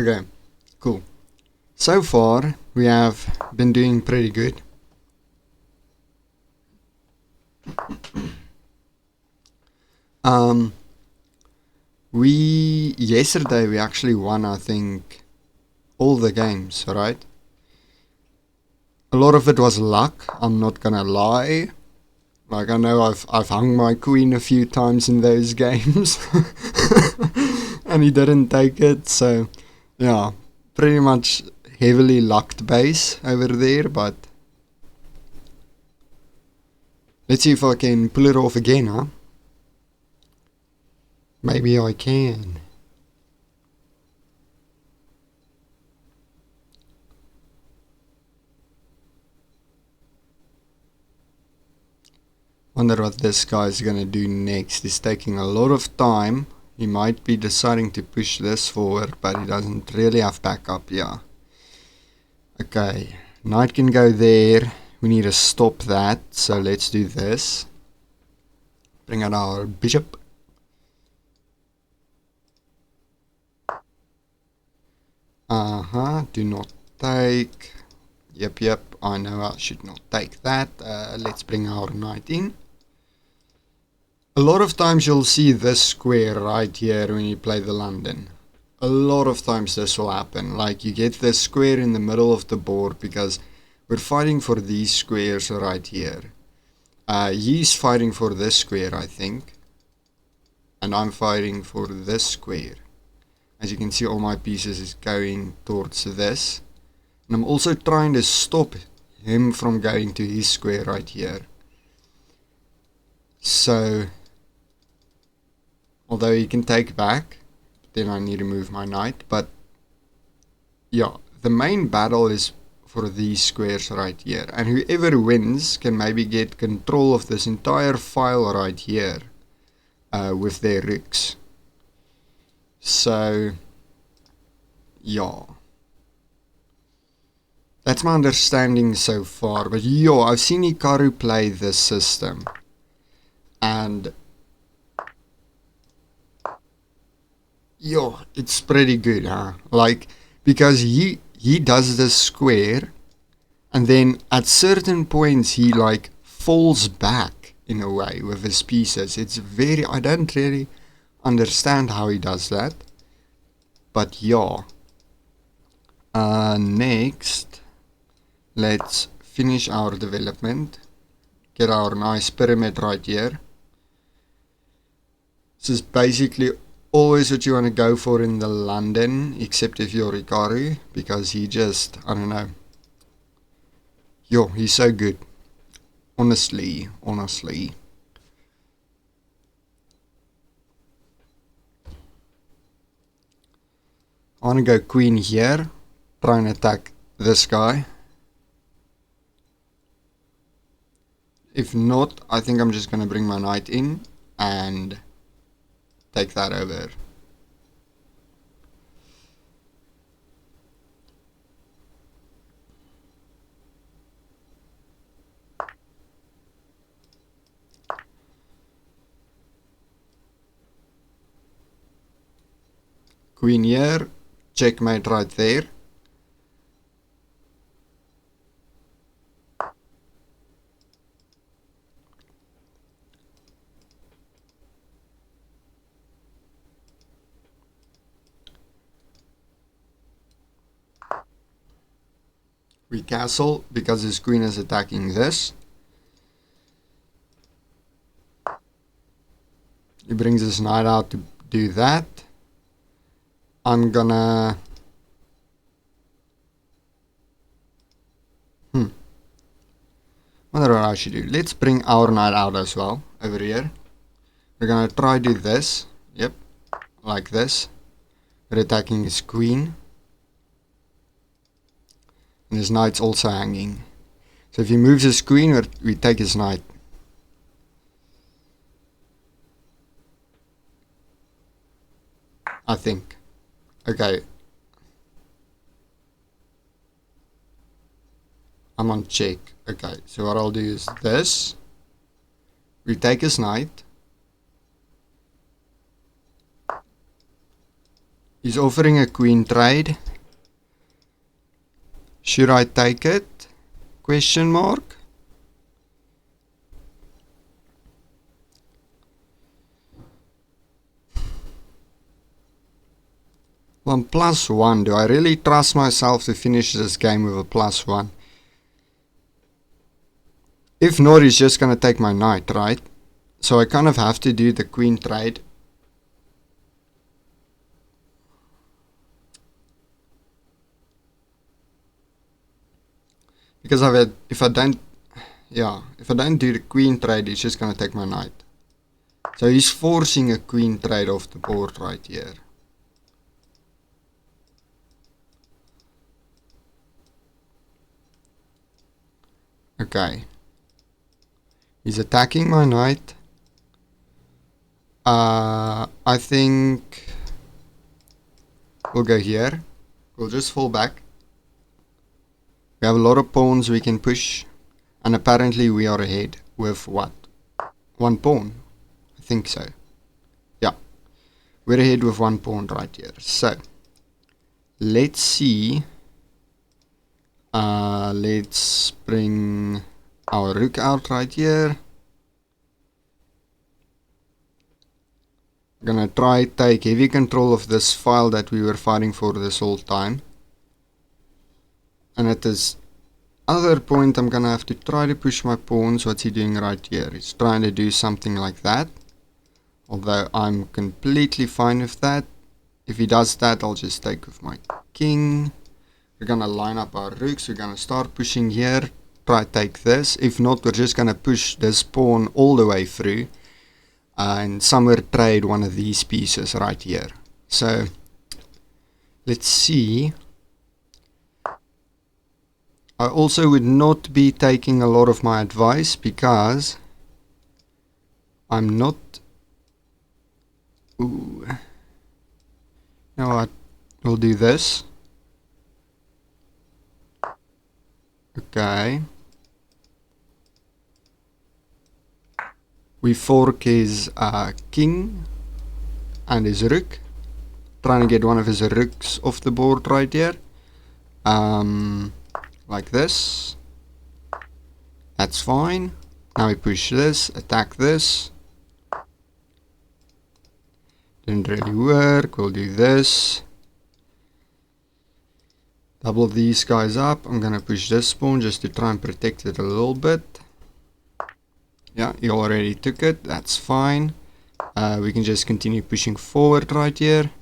Okay, cool. So far, we have been doing pretty good. Um, yesterday we actually won, I think, all the games, right? A lot of it was luck, I'm not gonna lie. Like, I know I've hung my queen a few times in those games. And he didn't take it, so yeah, pretty much heavily lucked base over there, but let's see if I can pull it off again, huh? Maybe I can. Wonder what this guy's gonna do next. He's taking a lot of time. He might be deciding to push this forward, but he doesn't really have backup, yeah. Okay, knight can go there. We need to stop that, so let's do this. Bring out our bishop. Do not take. Yep, I know I should not take that. Let's bring our knight in. A lot of times you'll see this square right here when you play the London. A lot of times this will happen. Like, you get this square in the middle of the board because we're fighting for these squares right here. He's fighting for this square, I think. And I'm fighting for this square. As you can see, all my pieces is going towards this. And I'm also trying to stop him from going to his square right here. So, although he can take back, then I need to move my knight. But yeah, the main battle is for these squares right here. And whoever wins can maybe get control of this entire file right here with their rooks. So, yeah. That's my understanding so far. But yo, I've seen Hikaru play this system. And yo, it's pretty good, huh? Like, because he does this square, and then at certain points he like falls back in a way with his pieces. It's very, I don't really understand how he does that, but yeah. Next, let's finish our development. Get our nice pyramid right here. This is basically always what you want to go for in the London, except if you're Hikaru, because he just, I don't know. Yo, he's so good. Honestly. I want to go queen here, try and attack this guy. If not, I think I'm just going to bring my knight in and take that over. Queen here, checkmate right there. We castle because his queen is attacking this. He brings his knight out to do that. I'm gonna... Wonder what I should do. Let's bring our knight out as well, over here. We're gonna try do this. Yep, like this. We're attacking his queen. And his knight's also hanging. So if he moves his queen, we take his knight. I think. Okay. I'm on check. Okay, so what I'll do is this. We take his knight. He's offering a queen trade. Should I take it? Question mark. Well, I'm +1. Do I really trust myself to finish this game with a +1? If not, he's just gonna take my knight, right? So I kind of have to do the queen trade. Because if I don't do the queen trade, he's just gonna take my knight. So he's forcing a queen trade off the board right here. Okay. He's attacking my knight. I think we'll go here. We'll just fall back. We have a lot of pawns we can push. And apparently we are ahead with what? 1 pawn. I think so. Yeah. We're ahead with 1 pawn right here. So, let's see. Let's bring our rook out right here. I'm gonna try take heavy control of this file that we were fighting for this whole time. And at this other point I'm gonna have to try to push my pawns. What's he doing right here? He's trying to do something like that. Although I'm completely fine with that. If he does that, I'll just take with my king. We're gonna line up our rooks. We're gonna start pushing here. Try take this. If not, we're just gonna push this pawn all the way through. And somewhere trade one of these pieces right here. So, let's see. I also would not be taking a lot of my advice because I'm not... Ooh. You know what? We'll do this. Okay. We fork his king and his rook. Trying to get one of his rooks off the board right here. Like this. That's fine. Now we push this, attack this. Didn't really work. We'll do this. Double these guys up. I'm gonna push this pawn just to try and protect it a little bit. Yeah, he already took it. That's fine. We can just continue pushing forward right here.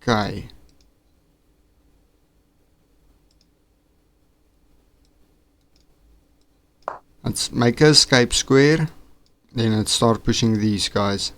Okay. Let's make a escape square. Then let's start pushing these guys.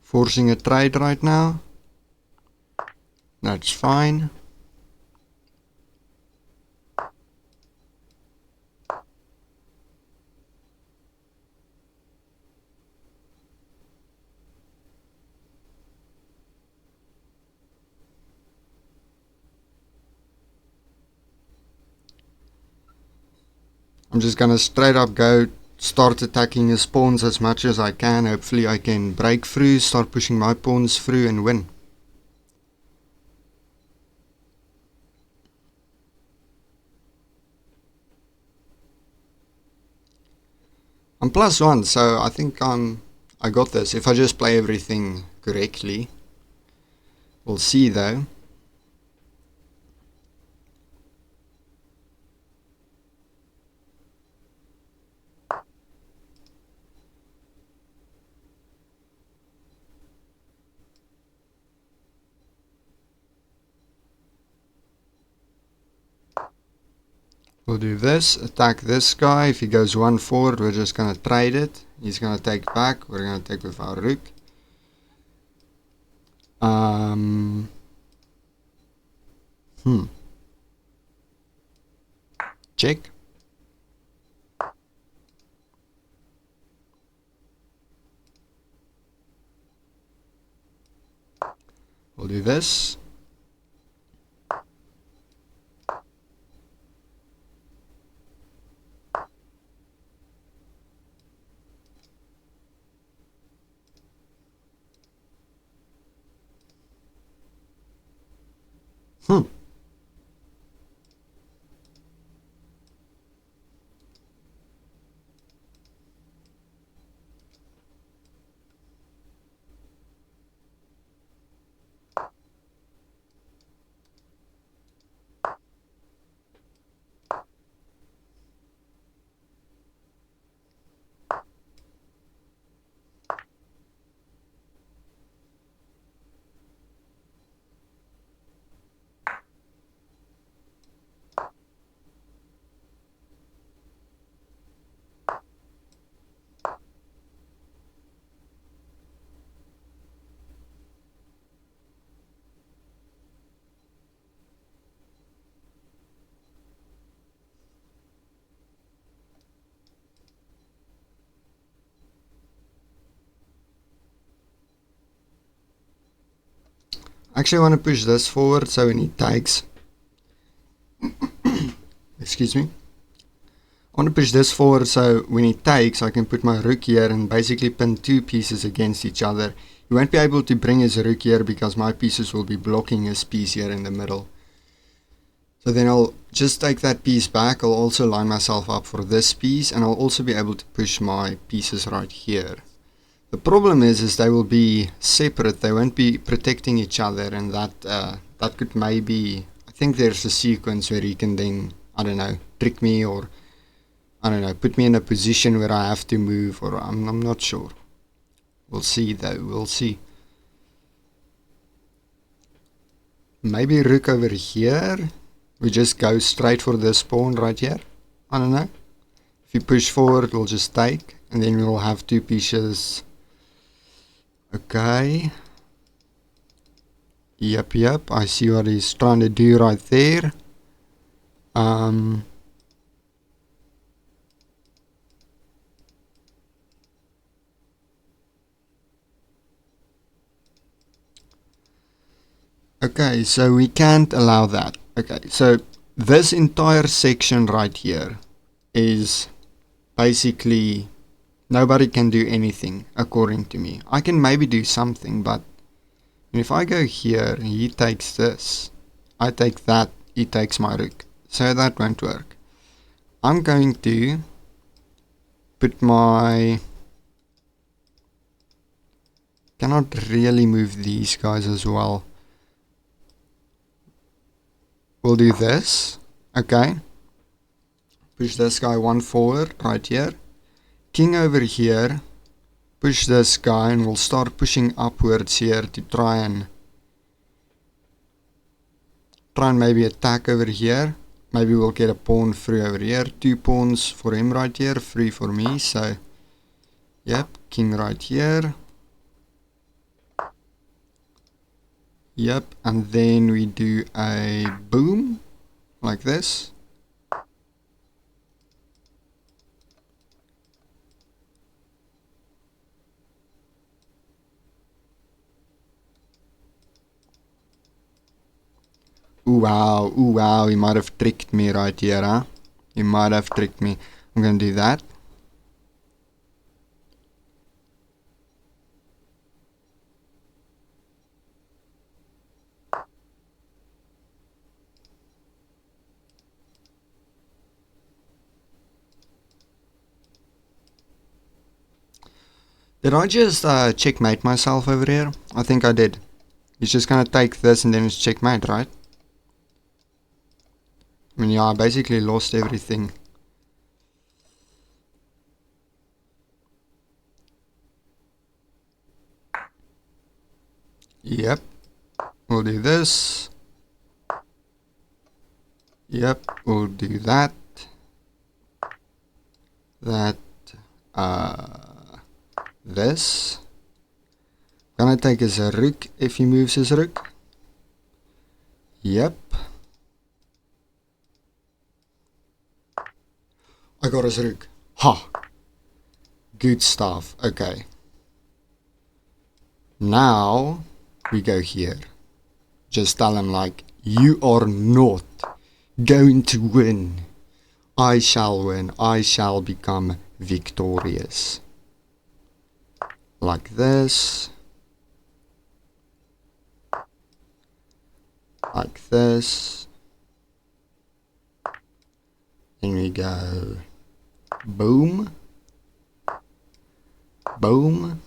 Forcing a trade right now. That's fine. I'm just gonna straight up go start attacking his pawns as much as I can. Hopefully I can break through, start pushing my pawns through and win. I'm +1, so I think I got this. If I just play everything correctly. We'll see though. We'll do this, attack this guy. If he goes one forward, we're just going to trade it. He's going to take back. We're going to take with our rook. Check. We'll do this. I actually want to push this forward so when he takes excuse me, I want to push this forward so when he takes I can put my rook here and basically pin two pieces against each other. He won't be able to bring his rook here because my pieces will be blocking his piece here in the middle. So then I'll just take that piece back. I'll also line myself up for this piece and I'll also be able to push my pieces right here. The problem is they will be separate, they won't be protecting each other, and that could maybe, I think there's a sequence where he can then, I don't know, trick me or, I don't know, put me in a position where I have to move, or I'm not sure. We'll see though, we'll see. Maybe rook over here, we just go straight for this pawn right here, I don't know. If you push forward we'll just take, and then we'll have two pieces. Okay. Yep, I see what he's trying to do right there. Okay, so we can't allow that. Okay, so this entire section right here is basically nobody can do anything according to me. I can maybe do something, but if I go here, he takes this, I take that, he takes my rook. So that won't work. I'm going to put my... Cannot really move these guys as well. We'll do this. Okay. Push this guy one forward right here. King over here, push this guy, and we'll start pushing upwards here to try and maybe attack over here. Maybe we'll get a pawn free over here. 2 pawns for him right here, 3 for me. So, yep, king right here. Yep, and then we do a boom like this. Ooh wow, he might have tricked me right here, huh? He might have tricked me. I'm gonna do that. Did I just checkmate myself over here? I think I did. He's just gonna take this and then it's checkmate, right? I mean, yeah, I basically lost everything. Yep. We'll do this. Yep, we'll do that. that this. Gonna take his rook if he moves his rook. Yep. I got his rook. Ha! Good stuff. Okay. Now we go here. Just tell him like, you are not going to win. I shall win. I shall become victorious. Like this. Like this. Then we go boom. Boom.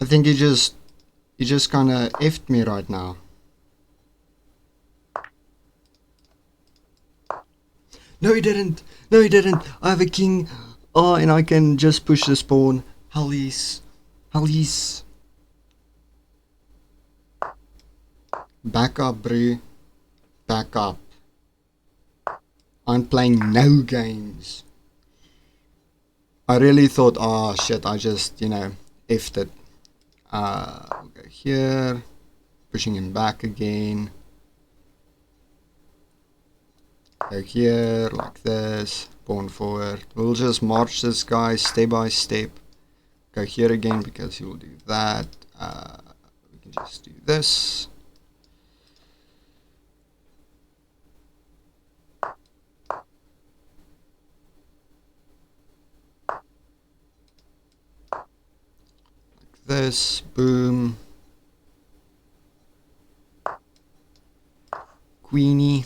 I think he just kinda effed me right now. No he didn't! No he didn't! I have a king! Oh, and I can just push this pawn. Hellies. Hellies. Back up, bro. Back up. I'm playing no games. I really thought, oh shit, I just, you know, effed it. We'll go here. Pushing him back again. Go here, like this. Pawn forward. We'll just march this guy step by step. Go here again because he will do that. We can just do this. Like this. Boom. Queenie.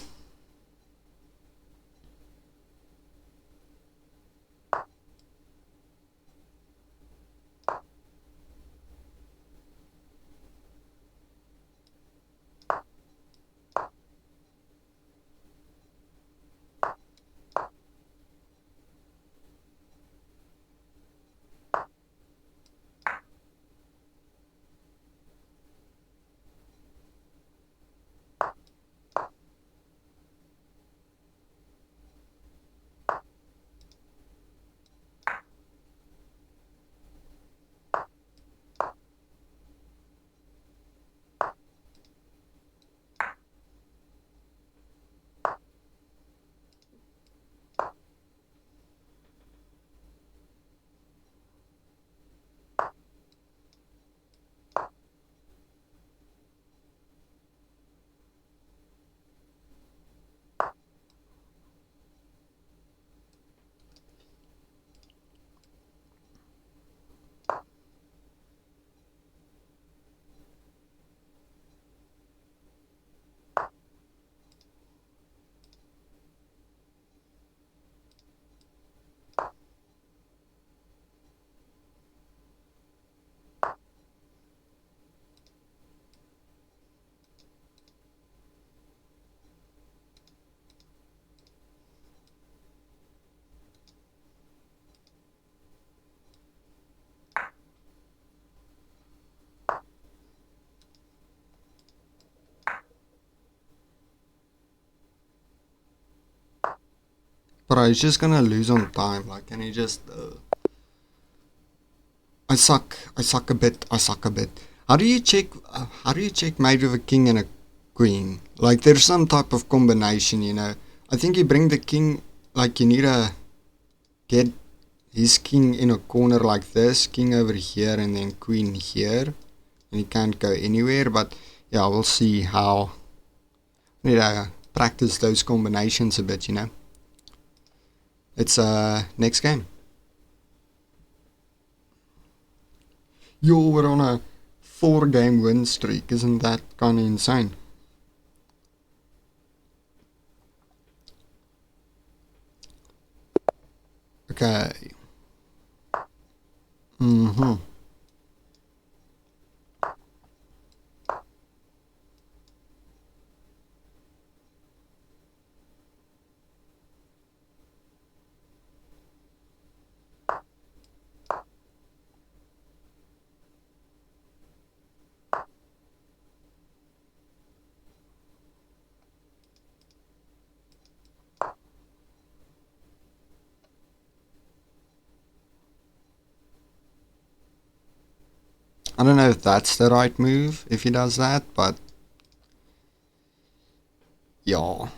But he's just gonna lose on time. Like, can he just... I suck a bit. How do you check mate with a king and a queen? Like, there's some type of combination, you know. I think you bring the king, like, you need to get his king in a corner like this, king over here, and then queen here. And he can't go anywhere, but yeah, we'll see how. Need to practice those combinations a bit, you know. It's next game. Yo, we're on a 4-game win streak. Isn't that kind of insane? Okay. Mm-hmm. I don't know if that's the right move if he does that, but yeah.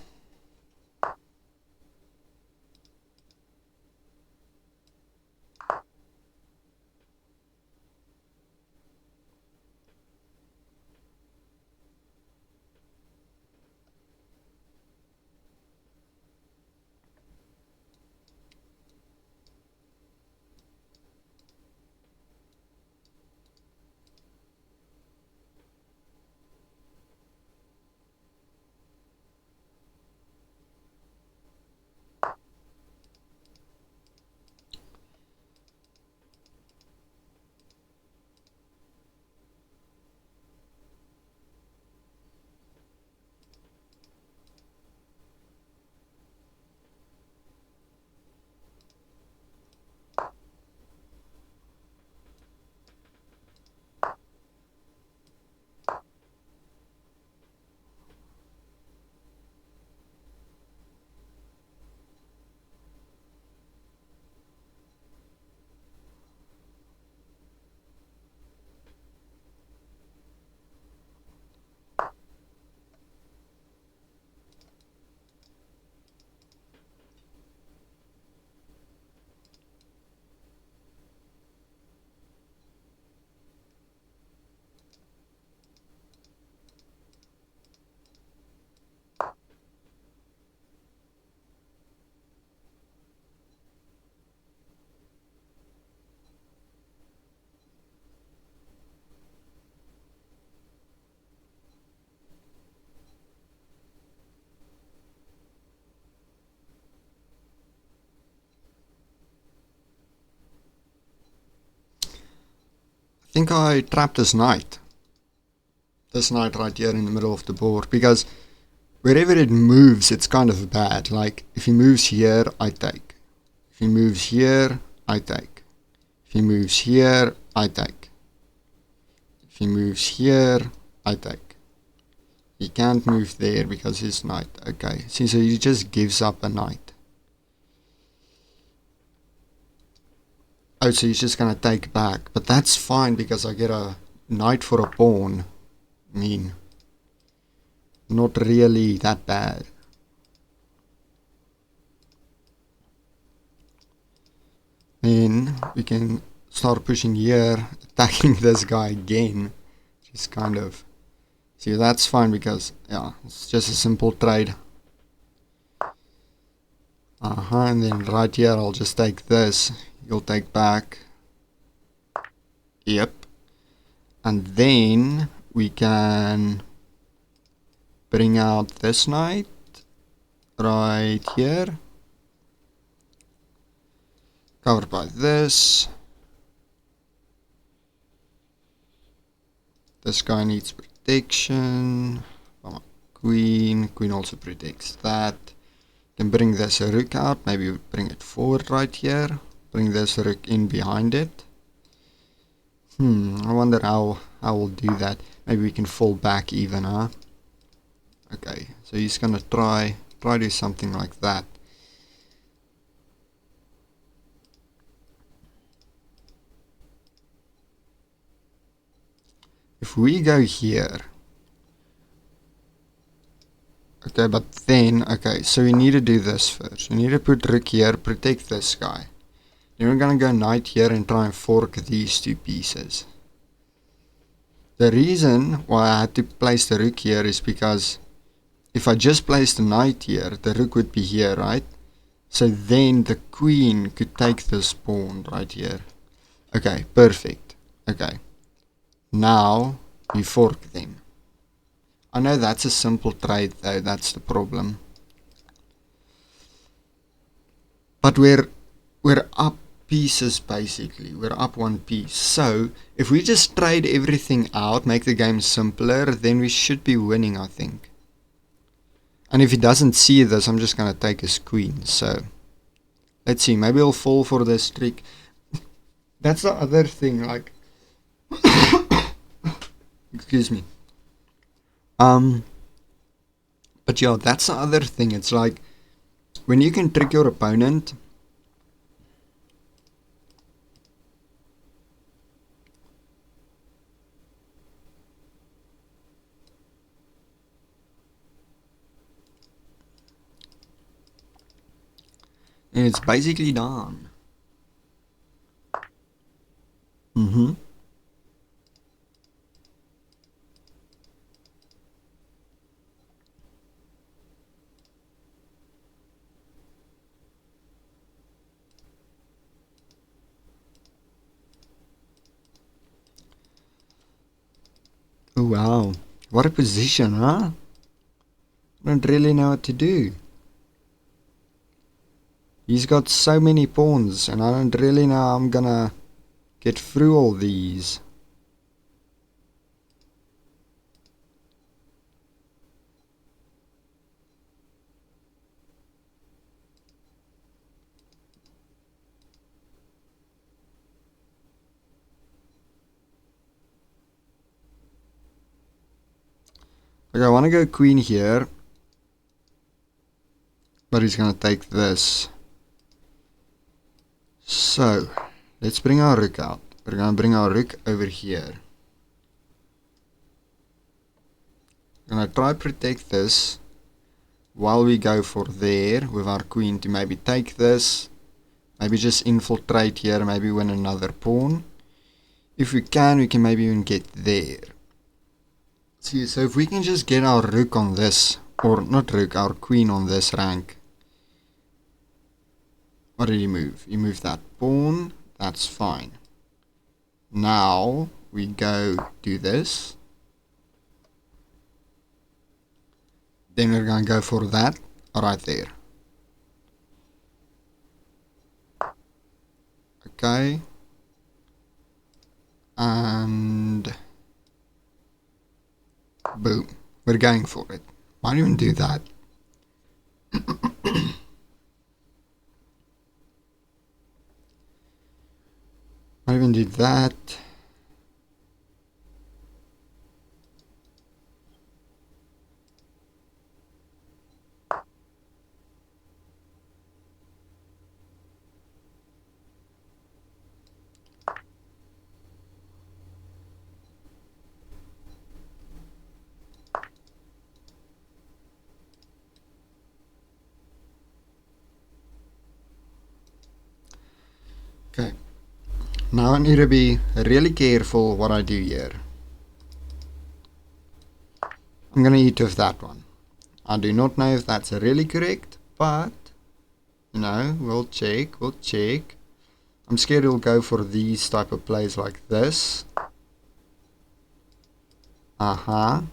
I think I trapped this knight. This knight right here in the middle of the board, because wherever it moves, it's kind of bad. Like, if he moves here, I take. If he moves here, I take. If he moves here, I take. If he moves here, I take. He can't move there because he's knight. Okay, see, so he just gives up a knight. Oh, so he's just gonna take back. But that's fine because I get a knight for a pawn. I mean, not really that bad. Then we can start pushing here, attacking this guy again. Just kind of... See, that's fine because, yeah, it's just a simple trade. And then right here I'll just take this. You'll take back. Yep. And then we can bring out this knight right here. Covered by this. This guy needs protection. Queen. Queen also protects that. Can bring this rook out. Maybe we bring it forward right here. Bring this rook in behind it. I wonder how we'll do that. Maybe we can fall back even, huh? Okay, so he's gonna try do something like that. If we go here... Okay, but then... Okay, so we need to do this first. We need to put rook here, protect this guy. Then we're gonna go knight here and try and fork these two pieces. The reason why I had to place the rook here is because if I just placed the knight here, the rook would be here, right? So then the queen could take this pawn right here. Okay, perfect. Okay. Now we fork them. I know that's a simple trade though, that's the problem. But we're up pieces basically. We're up one piece. So if we just trade everything out, make the game simpler, then we should be winning, I think. And if he doesn't see this, I'm just gonna take his queen. So let's see, maybe he'll fall for this trick. That's the other thing, like excuse me. But yeah, that's the other thing. It's like when you can trick your opponent. And it's basically done. Oh wow. What a position, huh? I don't really know what to do. He's got so many pawns and I don't really know how I'm gonna get through all these. Okay, I want to go queen here. But he's gonna take this. So, let's bring our rook out. We're gonna bring our rook over here. We're gonna try protect this while we go for there with our queen to maybe take this. Maybe just infiltrate here, maybe win another pawn. If we can maybe even get there. See, so if we can just get our rook on this, or not rook, our queen on this rank. What did he move? He moved that pawn. That's fine. Now we go do this. Then we're going to go for that right there. Okay. And boom. We're going for it. Why don't you even do that? Why even do that? Okay. Now I need to be really careful what I do here. I'm going to eat with that one. I do not know if that's really correct, but, you know, we'll check. I'm scared he'll go for these type of plays like this. Okay,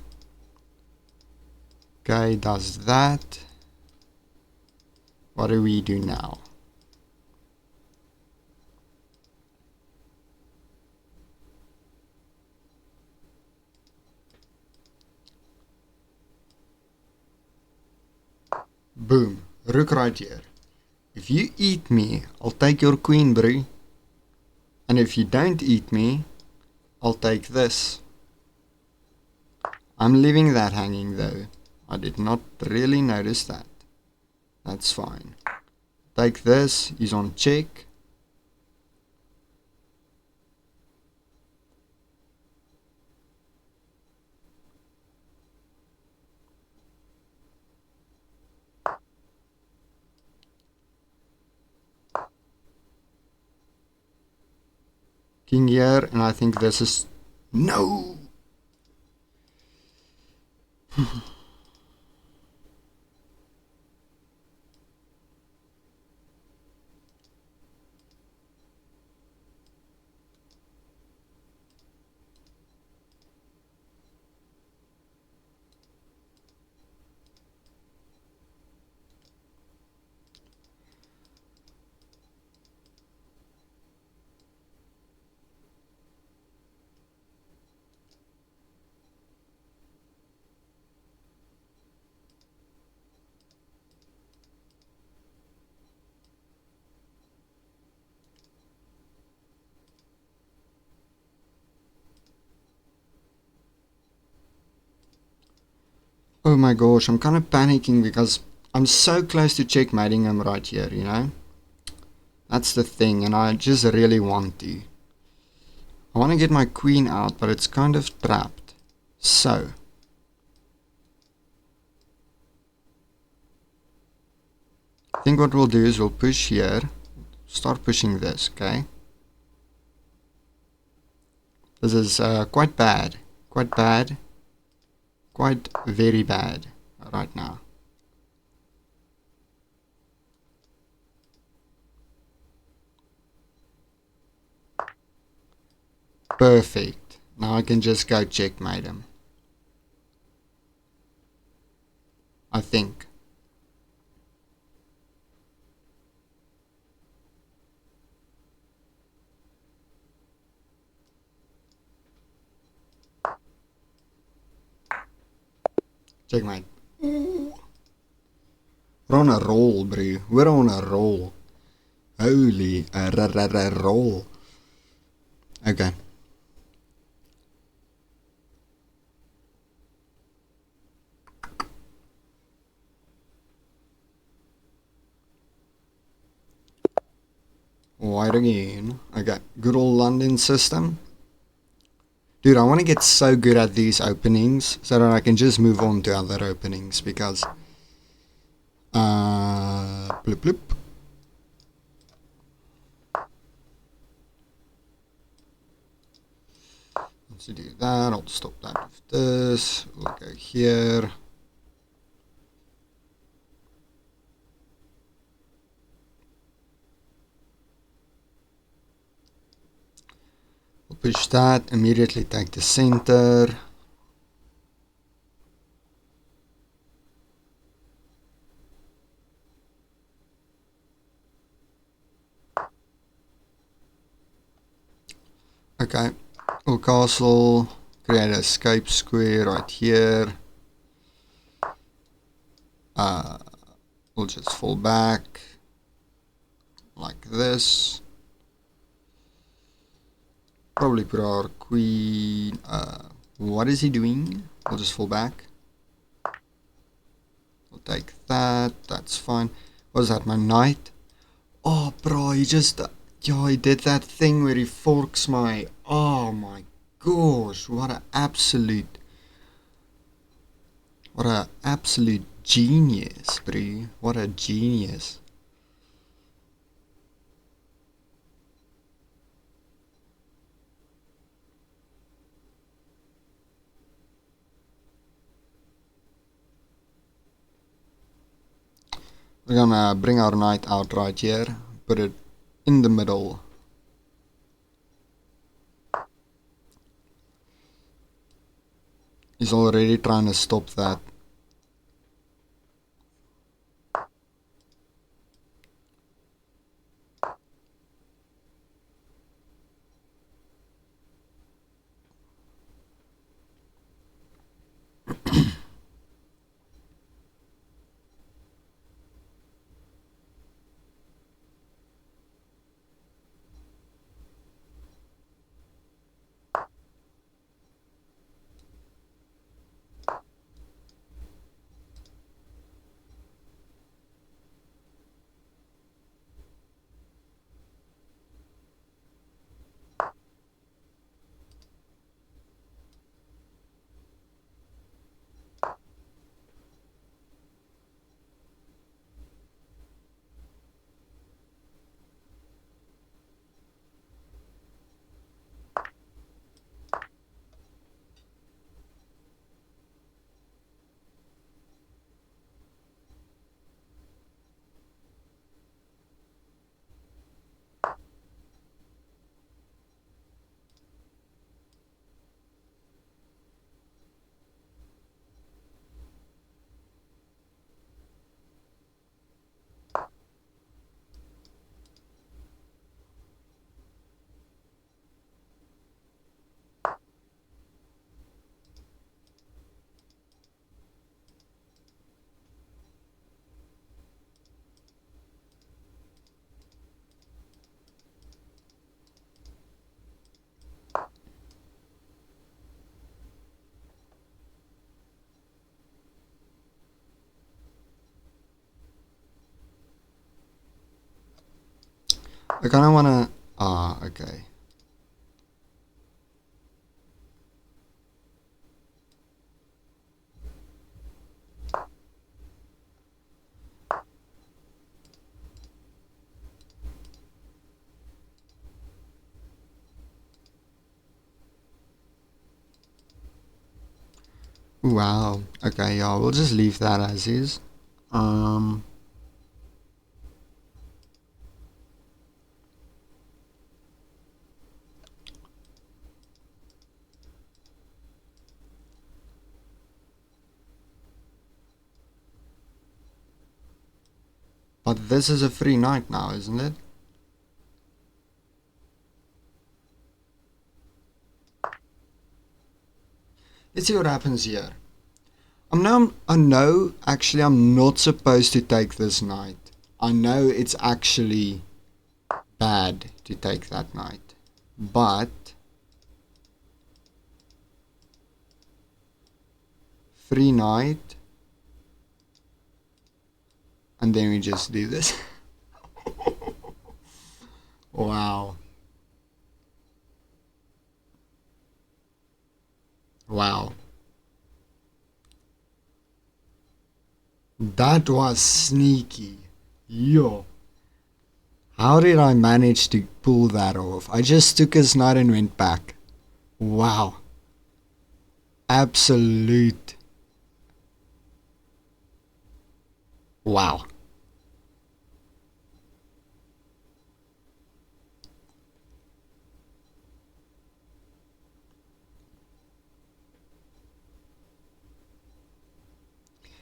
does that. What do we do now? Boom. Rook right here. If you eat me, I'll take your queen, bro. And if you don't eat me, I'll take this. I'm leaving that hanging though. I did not really notice that. That's fine. Take this. He's on check. King here, and I think this is... No! Oh my gosh, I'm kind of panicking because I'm so close to checkmating him right here, you know? That's the thing, and I just really want to. I want to get my queen out, but it's kind of trapped. So. I think what we'll do is we'll push here. Start pushing this, okay? This is quite bad. Quite bad. Quite very bad right now. Perfect. Now I can just go checkmate him. I think. Checkmate. We're on a roll, bro. We're on a roll. Holy roll. Okay. White again. Okay. Good old London system. Dude, I want to get so good at these openings so that I can just move on to other openings because bloop bloop. Let's do that. I'll stop that with this. We'll go here. We'll push that. Immediately take the center. Okay. We'll castle. Create an escape square right here. We'll just fall back like this. Probably put our queen. What is he doing? We'll just fall back. We'll take that. That's fine. What is that? My knight? Oh, bro, he just. Yeah, he did that thing where he forks my. Oh my gosh, what a absolute. What a absolute genius, bro. What a genius. We're gonna bring our knight out right here. Put it in the middle. He's already trying to stop that. I kind of want to... Ah, okay. Wow. Okay, yeah, we'll just leave that as is. But this is a free night now, isn't it? Let's see what happens here. I know actually I'm not supposed to take this knight. I know it's actually bad to take that knight. But free knight. And then we just do this. Wow. Wow. That was sneaky. Yo. How did I manage to pull that off? I just took his knight and went back. Wow. Absolute. Wow.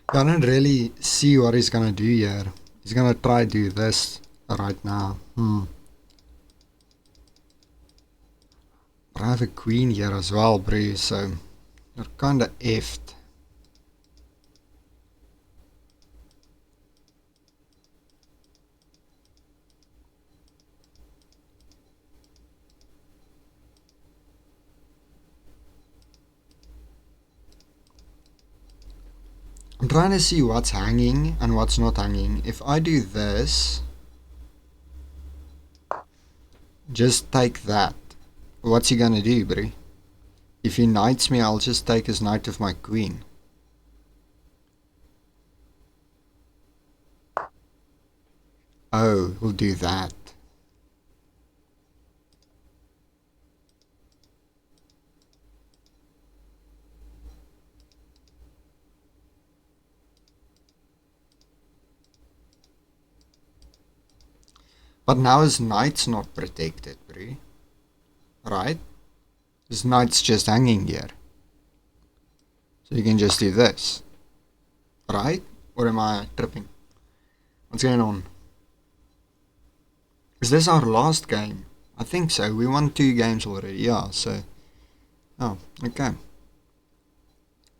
I don't really see what he's gonna do here. He's gonna try to do this right now. But I have a queen here as well, bro, so you're kinda effed. I'm trying to see what's hanging and what's not hanging. If I do this, just take that. What's he gonna do, bro? If he knights me, I'll just take his knight with my queen. Oh, we'll do that. But now his knight's not protected, bro. Right? His knight's just hanging here. So you can just do this. Right? Or am I tripping? What's going on? Is this our last game? I think so. We won 2 games already. Yeah, so... Oh, okay.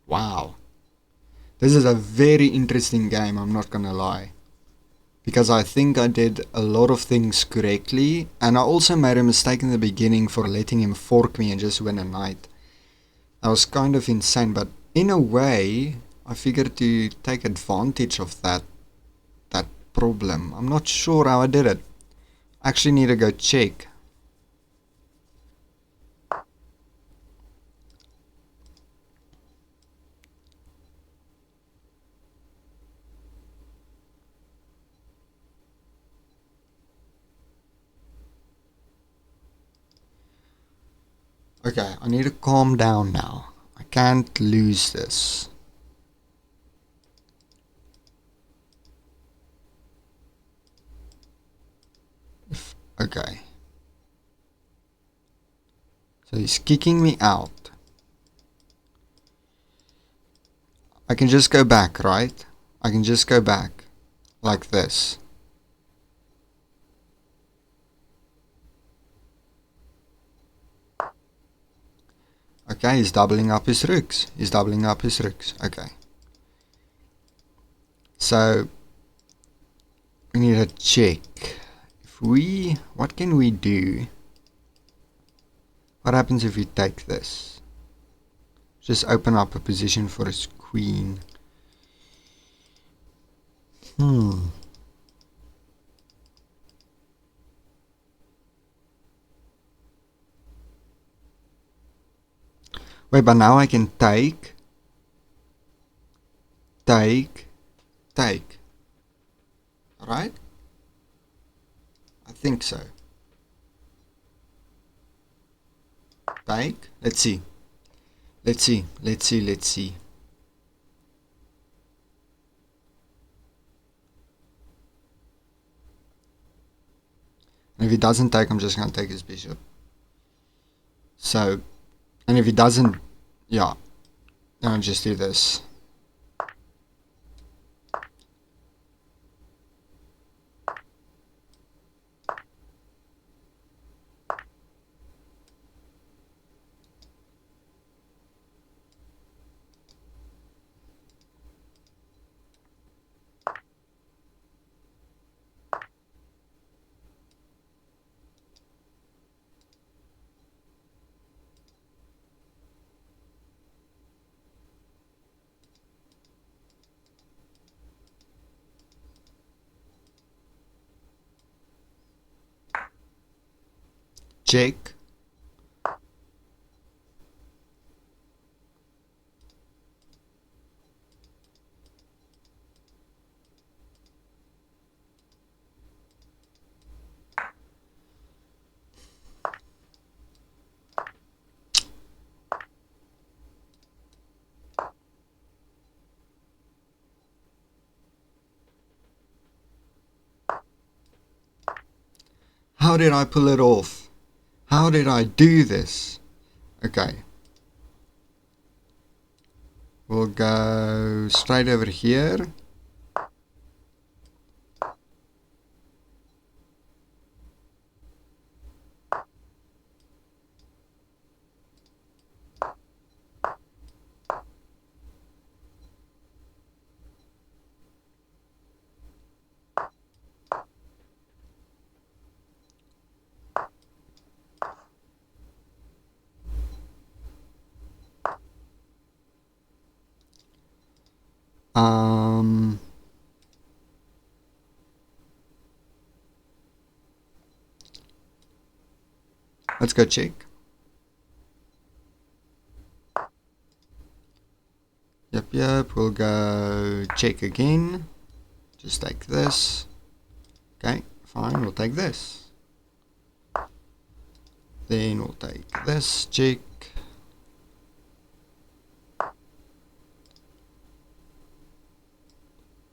Wow. This is a very interesting game, I'm not gonna lie. Because I think I did a lot of things correctly, and I also made a mistake in the beginning for letting him fork me and just win a knight. That was kind of insane, but in a way, I figured to take advantage of that problem. I'm not sure how I did it. I actually need to go check. Okay, I need to calm down now. I can't lose this. Okay. So he's kicking me out. I can just go back, right? I can just go back. Like this. Okay, he's doubling up his rooks. He's doubling up his rooks. Okay. So, we need to check. What can we do? What happens if we take this? Just open up a position for his queen. Wait, but now I can take. Right? I think so. Take. Let's see. And if he doesn't take, I'm just going to take his bishop. So, and if he doesn't, yeah, then I'll just do this. Check. How did I pull it off? How did I do this? Okay. We'll go straight over here. Let's go check. Yep, we'll go check again. Just take this. Okay, fine, we'll take this. Then we'll take this, check.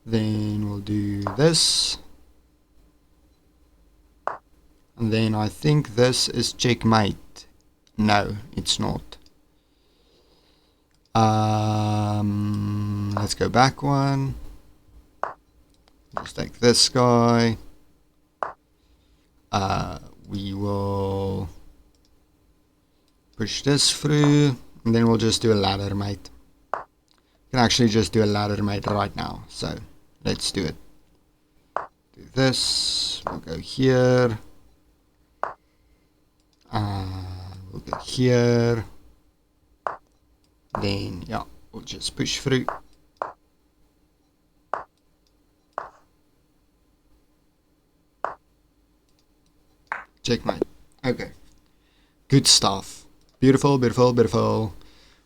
Then we'll do this. And then I think this is checkmate. No, it's not. Let's go back one. Just take this guy. We will push this through, and then we'll just do a ladder mate. Can actually just do a ladder mate right now, so let's do it. Do this. We'll go here. We'll go here. Then yeah, we'll just push through. Checkmate. Okay. Good stuff. Beautiful. We're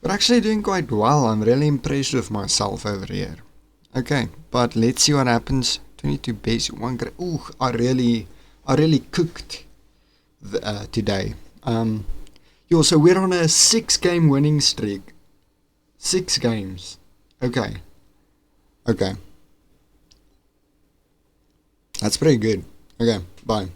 actually doing quite well. I'm really impressed with myself over here. Okay, but let's see what happens. 22 base, 1 grade. Ooh, I really cooked today. So we're on a 6-game winning streak. 6 games. Okay. That's pretty good. Okay, bye.